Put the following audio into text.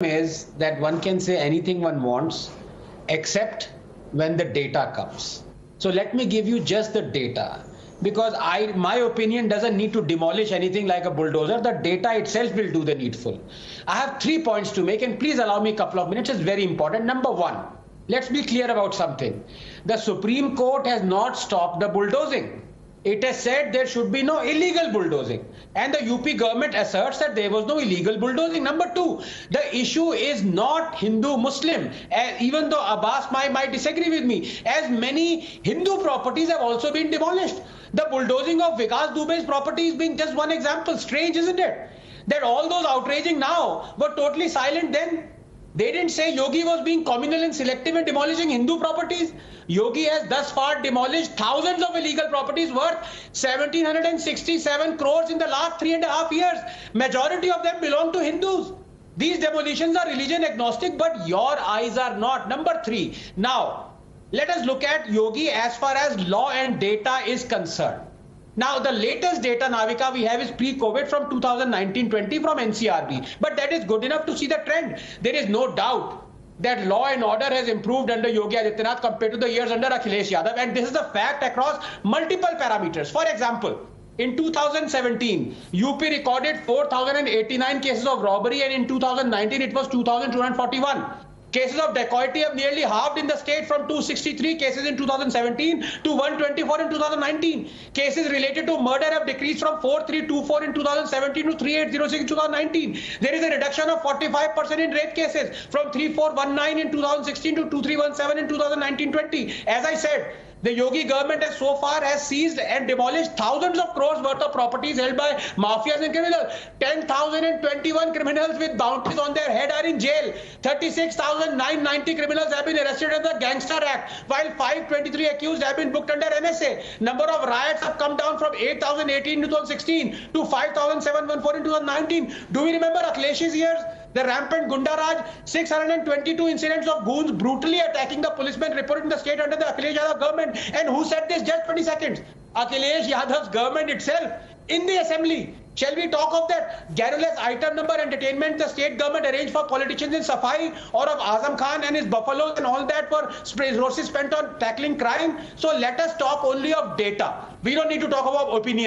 is that one can say anything one wants except when the data comes. So let me give you just the data, because my opinion doesn't need to demolish anything like a bulldozer. The data itself will do the needful. I have 3 points to make, and please allow me a couple of minutes. It's very important. Number one, let's be clear about something. The Supreme Court has not stopped the bulldozing. It has said there should be no illegal bulldozing, and the UP government asserts that there was no illegal bulldozing. Number two, the issue is not Hindu-Muslim, even though Abbas might disagree with me, as many Hindu properties have also been demolished. The bulldozing of Vikas Dubey's properties being just one example. Strange, isn't it? That all those outraging now were totally silent then. They didn't say Yogi was being communal and selective in demolishing Hindu properties. Yogi has thus far demolished thousands of illegal properties worth 1,767 crores in the last 3.5 years. Majority of them belong to Hindus. These demolitions are religion agnostic, but your eyes are not. Number three. Now, let us look at Yogi as far as law and data is concerned. Now, the latest data, Navika, we have is pre-COVID from 2019-20 from NCRB. But that is good enough to see the trend. There is no doubt that law and order has improved under Yogi Adityanath compared to the years under Akhilesh Yadav. And this is a fact across multiple parameters. For example, in 2017, UP recorded 4,089 cases of robbery, and in 2019 it was 2,241. Cases of dacoity have nearly halved in the state from 263 cases in 2017 to 124 in 2019. Cases related to murder have decreased from 4,324 in 2017 to 3,806 in 2019. There is a reduction of 45% in rape cases from 3,419 in 2016 to 2,317 in 2019-20. As I said, the Yogi government has so far seized and demolished thousands of crores worth of properties held by mafias and criminals. 10,021 criminals with bounties on their head are in jail. 36,990 criminals have been arrested under the Gangster Act, while 523 accused have been booked under NSA. Number of riots have come down from 8,018 in 2016 to 5,714 in 2019. Do we remember Akhilesh's years? The rampant Gunda Raj, 622 incidents of goons brutally attacking the policemen reported in the state under the Akhilesh Yadav government. And who said this? Just 20 seconds. Akhilesh Yadav's government itself in the assembly. Shall we talk of that garrulous item number entertainment the state government arranged for politicians in Safai, or of Azam Khan and his buffaloes and all that for resources spent on tackling crime? So let us talk only of data. We don't need to talk about opinion.